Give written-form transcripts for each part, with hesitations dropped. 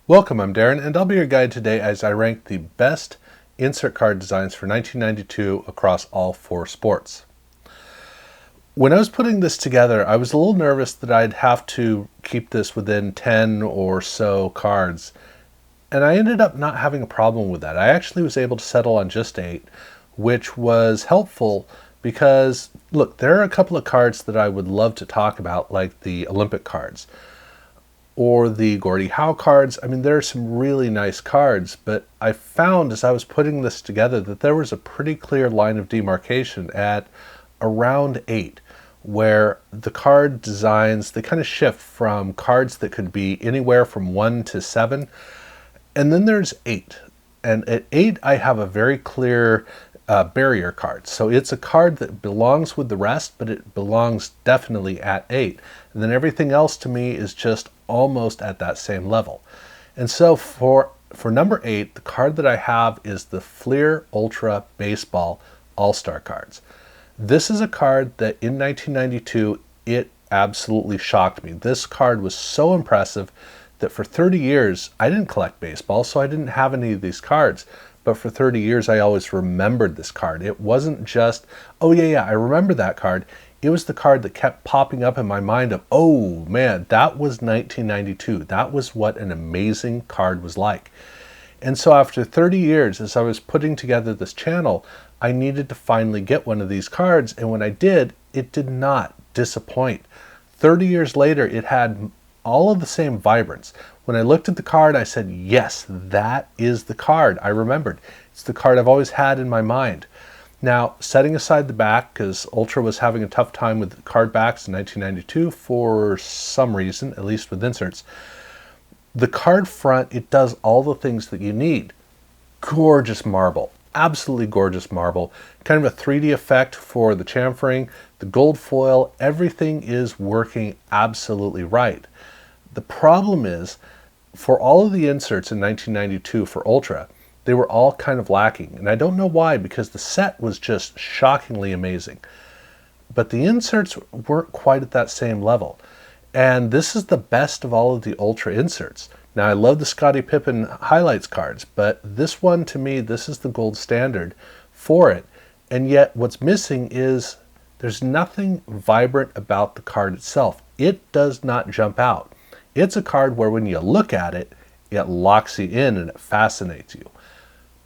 Welcome, I'm Darren, and I'll be your guide today as I rank the best insert card designs for 1992 across all four sports. When I was putting this together, I was a little nervous that I'd have to keep this within 10 or so cards, and I ended up not having a problem with that. I actually was able to settle on just 8, which was helpful because, look, there are a couple of cards that I would love to talk about, like the Olympic cards or the Gordie Howe cards. I mean, there are some really nice cards, but I found as I was putting this together that there was a pretty clear line of demarcation at around 8, where the card designs, they kind of shift from cards that could be anywhere from 1 to 7, and then there's 8. And at 8, I have a very clear barrier card. So it's a card that belongs with the rest, but it belongs definitely at 8. And then everything else to me is just almost at that same level. And so for number 8, the card that I have is the Fleer Ultra Baseball All-Star cards. This is a card that in 1992, it absolutely shocked me. This card was so impressive that for 30 years, I didn't collect baseball, so I didn't have any of these cards. But for 30 years, I always remembered this card. It wasn't just, oh yeah, I remember that card. It was the card that kept popping up in my mind of, oh man, that was 1992. That was what an amazing card was like. And so after 30 years, as I was putting together this channel, I needed to finally get one of these cards. And when I did, it did not disappoint. 30 years later, it had all of the same vibrance. When I looked at the card, I said, yes, that is the card I remembered. It's the card I've always had in my mind. Now, setting aside the back, because Ultra was having a tough time with card backs in 1992 for some reason, at least with inserts, the card front, it does all the things that you need. Gorgeous marble, absolutely gorgeous marble, kind of a 3D effect for the chamfering, the gold foil, everything is working absolutely right. The problem is, for all of the inserts in 1992 for Ultra, they were all kind of lacking. And I don't know why, because the set was just shockingly amazing. But the inserts weren't quite at that same level. And this is the best of all of the Ultra inserts. Now, I love the Scottie Pippen highlights cards, but this one, to me, this is the gold standard for it. And yet, what's missing is there's nothing vibrant about the card itself. It does not jump out. It's a card where when you look at it, it locks you in and it fascinates you.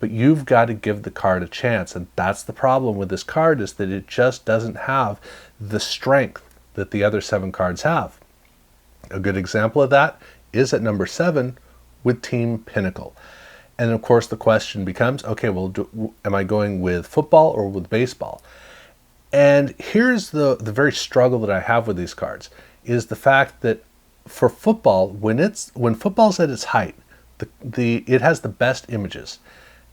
But you've got to give the card a chance, and that's the problem with this card, is that it just doesn't have the strength that the other 7 cards have. A good example of that is at number 7 with Team Pinnacle. And of course the question becomes, okay, well, am I going with football or with baseball? And here's the very struggle that I have with these cards, is the fact that for football, when football's at its height, it has the best images,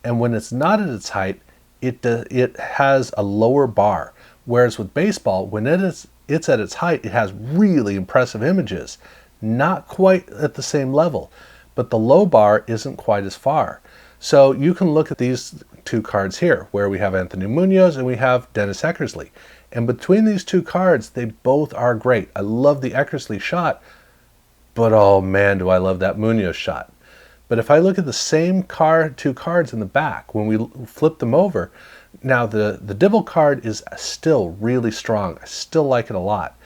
and when it's not at its height, it has a lower bar. Whereas with baseball, when it's at its height, it has really impressive images, not quite at the same level, but the low bar isn't quite as far. So you can look at these 2 cards here, where we have Anthony Munoz and we have Dennis Eckersley, and between these 2 cards, they both are great. I love the Eckersley shot, but oh man, do I love that Munoz shot. But if I look at the same 2 cards in the back, when we flip them over, now the Dibble card is still really strong. I still like it a lot.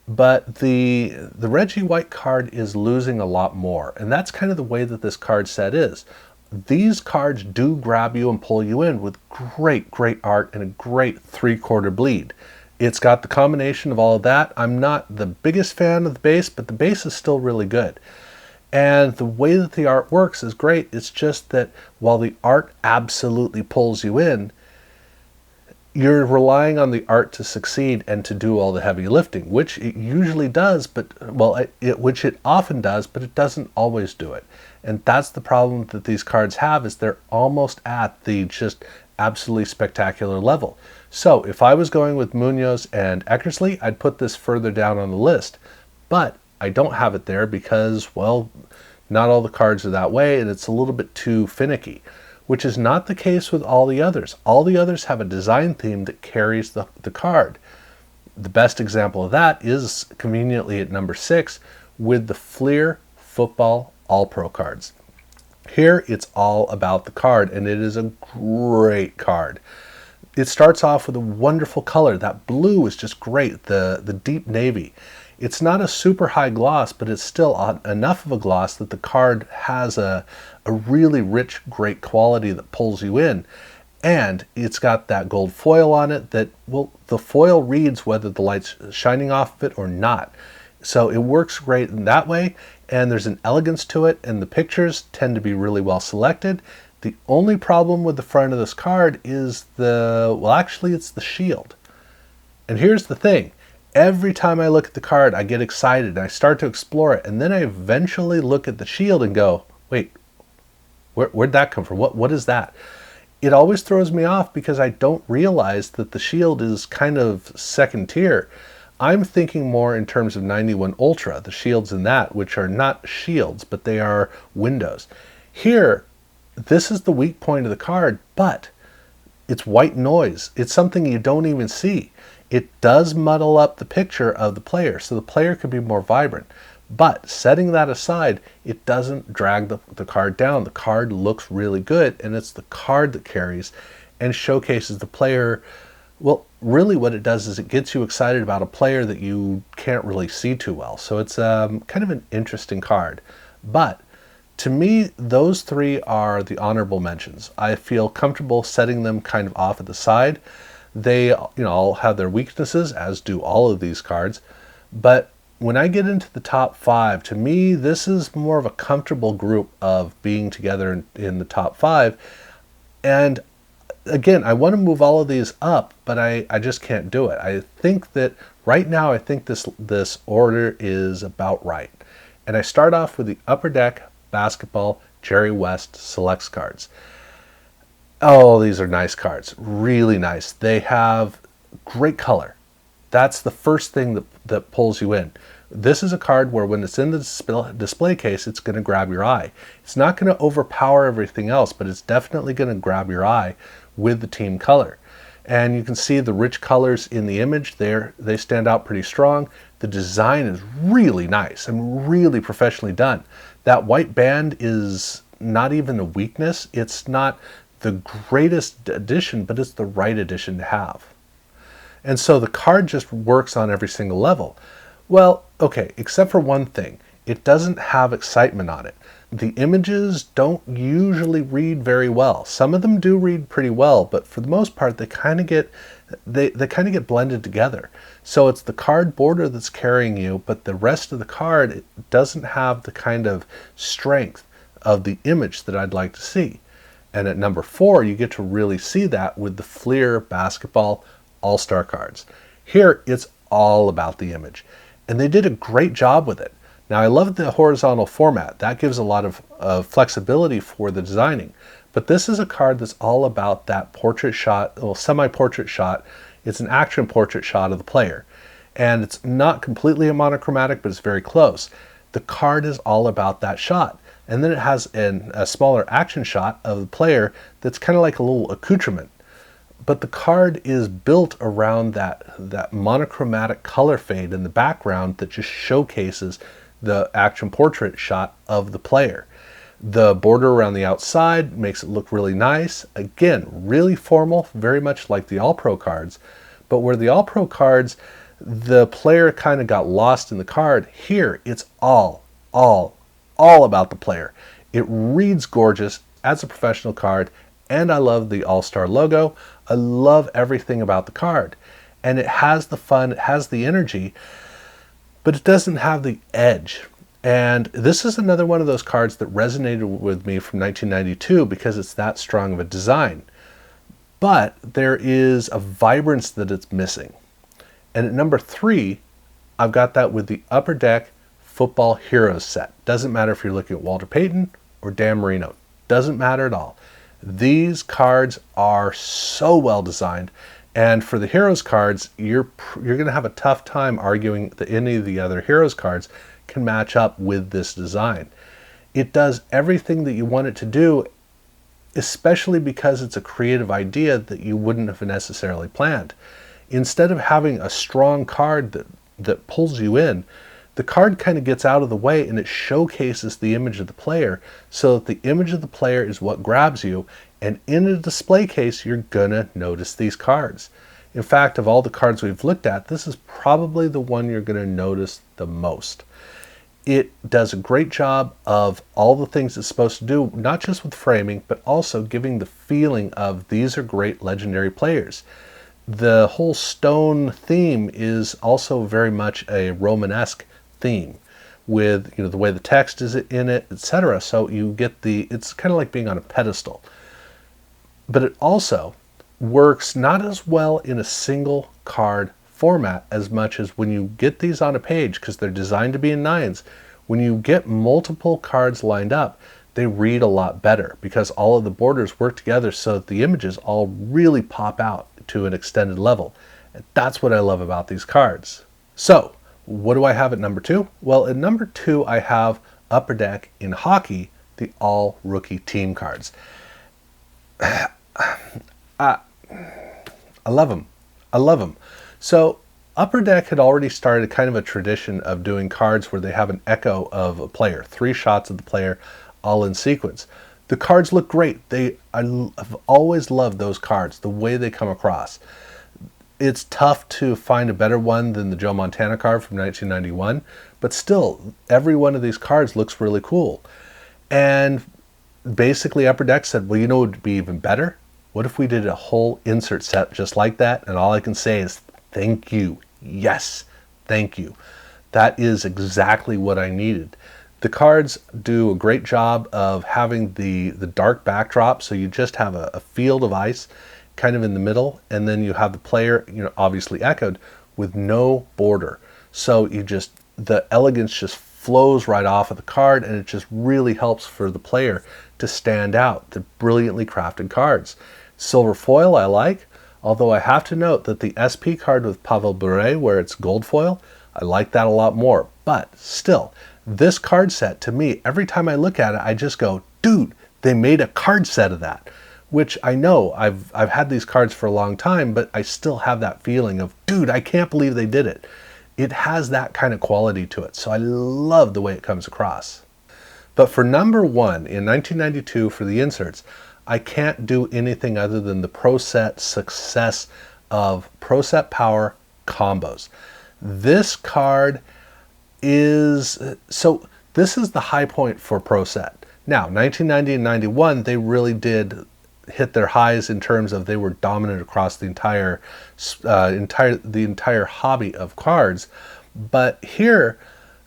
But the Reggie White card is losing a lot more. And that's kind of the way that this card set is. These cards do grab you and pull you in with great, great art and a great 3/4 bleed. It's got the combination of all of that. I'm not the biggest fan of the base, but the base is still really good. And the way that the art works is great. It's just that while the art absolutely pulls you in, you're relying on the art to succeed and to do all the heavy lifting, which it usually does, which it often does, but it doesn't always do it. And that's the problem that these cards have, is they're almost at the just absolutely spectacular level. So if I was going with Munoz and Eckersley, I'd put this further down on the list. But I don't have it there because, well, not all the cards are that way, and it's a little bit too finicky, which is not the case with all the others. All the others have a design theme that carries the card. The best example of that is conveniently at number 6 with the Fleer Football All Pro cards. Here, it's all about the card, and it is a great card. It starts off with a wonderful color. That blue is just great, the deep navy. It's not a super high gloss, but it's still enough of a gloss that the card has a really rich, great quality that pulls you in. And it's got that gold foil on it that, well, the foil reads whether the light's shining off of it or not. So it works great in that way, and there's an elegance to it, and the pictures tend to be really well selected. The only problem with the front of this card is it's the shield. And here's the thing. Every time I look at the card, I get excited, and I start to explore it, and then I eventually look at the shield and go, wait, where'd that come from? What is that? It always throws me off because I don't realize that the shield is kind of second tier. I'm thinking more in terms of 91 Ultra, the shields in that, which are not shields, but they are windows. Here, this is the weak point of the card, but it's white noise. It's something you don't even see. It does muddle up the picture of the player, so the player could be more vibrant. But setting that aside, it doesn't drag the card down. The card looks really good, and it's the card that carries and showcases the player. Well, really what it does is it gets you excited about a player that you can't really see too well. So it's kind of an interesting card. But to me, those three are the honorable mentions. I feel comfortable setting them kind of off at the side. They, all have their weaknesses, as do all of these cards. But when I get into the top 5, to me, this is more of a comfortable group of being together in the top 5. And again, I want to move all of these up, but I just can't do it. I think that right now, I think this order is about right. And I start off with the Upper Deck Basketball Jerry West Selects cards. Oh, these are nice cards. Really nice. They have great color. That's the first thing that pulls you in. This is a card where when it's in the display case, it's going to grab your eye. It's not going to overpower everything else, but it's definitely going to grab your eye with the team color. And you can see the rich colors in the image there. They stand out pretty strong. The design is really nice and really professionally done. That white band is not even a weakness. It's not the greatest addition, but it's the right addition to have. And so the card just works on every single level. Well, okay, except for one thing. It doesn't have excitement on it. The images don't usually read very well. Some of them do read pretty well, but for the most part, they kind of get blended together. So it's the card border that's carrying you, but the rest of the card, it doesn't have the kind of strength of the image that I'd like to see. And at number 4, you get to really see that with the Fleer Basketball All-Star cards. Here, it's all about the image. And they did a great job with it. Now, I love the horizontal format. That gives a lot of flexibility for the designing. But this is a card that's all about that portrait shot, well, semi-portrait shot. It's an action portrait shot of the player. And it's not completely a monochromatic, but it's very close. The card is all about that shot. And then it has a smaller action shot of the player that's kind of like a little accoutrement. But the card is built around that monochromatic color fade in the background that just showcases the action portrait shot of the player. The border around the outside makes it look really nice. Again, really formal, very much like the All-Pro cards. But where the All-Pro cards, the player kind of got lost in the card, here it's all about the player. It reads gorgeous as a professional card, and I love the All-Star logo. I love everything about the card. And it has the fun, it has the energy, but it doesn't have the edge. And this is another one of those cards that resonated with me from 1992 because it's that strong of a design. But there is a vibrance that it's missing. And at number 3, I've got that with the Upper Deck Football Heroes set. Doesn't matter if you're looking at Walter Payton or Dan Marino. Doesn't matter at all. These cards are so well designed, and for the Heroes cards, you're going to have a tough time arguing that any of the other Heroes cards can match up with this design. It does everything that you want it to do, especially because it's a creative idea that you wouldn't have necessarily planned. Instead of having a strong card that pulls you in, the card kind of gets out of the way and it showcases the image of the player, so that the image of the player is what grabs you, and in a display case you're gonna notice these cards. In fact, of all the cards we've looked at, this is probably the one you're gonna notice the most. It does a great job of all the things it's supposed to do, not just with framing, but also giving the feeling of these are great legendary players. The whole stone theme is also very much a Romanesque theme, with the way the text is in it, etc. So you get it's kind of like being on a pedestal. But it also works not as well in a single card format as much as when you get these on a page, because they're designed to be in nines. When you get multiple cards lined up, they read a lot better because all of the borders work together so that the images all really pop out to an extended level. And that's what I love about these cards. So what do I have at number 2? Well, at number 2 I have Upper Deck in hockey, the all rookie team cards. I love them. I love them. So Upper Deck had already started kind of a tradition of doing cards where they have an echo of a player, 3 shots of the player all in sequence. The cards look great. I've always loved those cards, the way they come across. It's tough to find a better one than the Joe Montana card from 1991, but still, every one of these cards looks really cool. And basically Upper Deck said, well, what would be even better? What if we did a whole insert set just like that? And all I can say is thank you. Yes, thank you. That is exactly what I needed. The cards do a great job of having the dark backdrop, so you just have a field of ice kind of in the middle, and then you have the player, obviously echoed, with no border. So the elegance just flows right off of the card, and it just really helps for the player to stand out. They're brilliantly crafted cards. Silver foil I like, although I have to note that the SP card with Pavel Bure, where it's gold foil, I like that a lot more. But still, this card set, to me, every time I look at it, I just go, dude, they made a card set of that. Which I know, I've had these cards for a long time, but I still have that feeling of, dude, I can't believe they did it. It has that kind of quality to it, so I love the way it comes across. But for number 1, in 1992 for the inserts, I can't do anything other than the Pro Set success of Pro Set Power combos. This card is, this is the high point for Pro Set. Now, 1990 and 91, they really did hit their highs in terms of they were dominant across the entire hobby of cards. But here,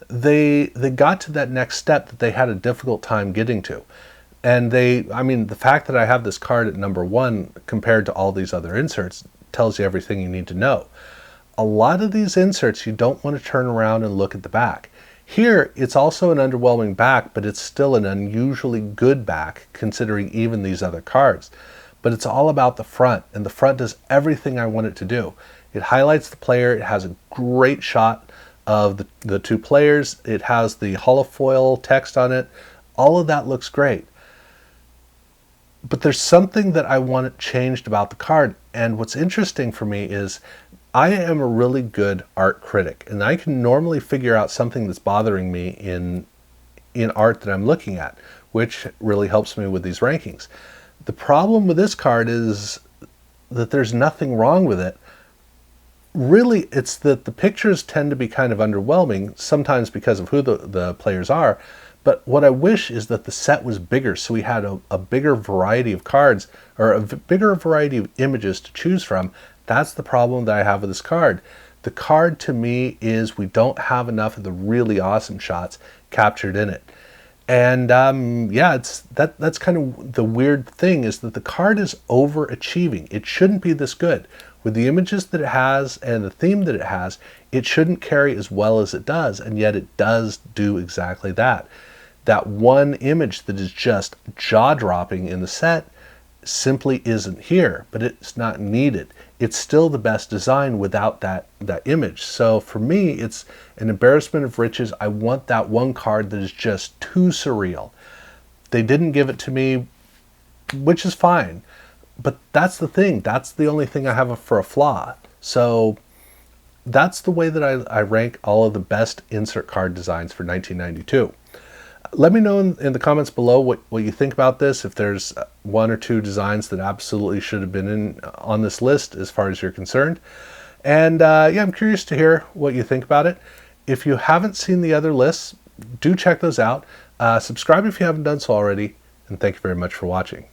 they got to that next step that they had a difficult time getting to. And the fact that I have this card at number 1 compared to all these other inserts tells you everything you need to know. A lot of these inserts, you don't want to turn around and look at the back. Here, it's also an underwhelming back, but it's still an unusually good back considering even these other cards. But it's all about the front, and the front does everything I want it to do. It highlights the player, it has a great shot of the 2 players, it has the holofoil text on it, all of that looks great. But there's something that I want changed about the card, and what's interesting for me is I am a really good art critic, and I can normally figure out something that's bothering me in art that I'm looking at, which really helps me with these rankings. The problem with this card is that there's nothing wrong with it. Really, it's that the pictures tend to be kind of underwhelming, sometimes because of who the players are, but what I wish is that the set was bigger, so we had a bigger variety of cards, or a bigger variety of images to choose from. That's the problem that I have with this card. The card to me is we don't have enough of the really awesome shots captured in it. And that's kind of the weird thing, is that the card is overachieving. It shouldn't be this good. With the images that it has and the theme that it has, it shouldn't carry as well as it does, and yet it does do exactly that. That one image that is just jaw-dropping in the set simply isn't here, but it's not needed. It's still the best design without that image. So for me, it's an embarrassment of riches. I want that one card that is just too surreal. They didn't give it to me, which is fine. But that's the thing. That's the only thing I have for a flaw. So that's the way that I rank all of the best insert card designs for 1992. Let me know in the comments below what you think about this, if there's one or two designs that absolutely should have been on this list as far as you're concerned. And yeah, I'm curious to hear what you think about it. If you haven't seen the other lists, do check those out. Subscribe if you haven't done so already, and thank you very much for watching.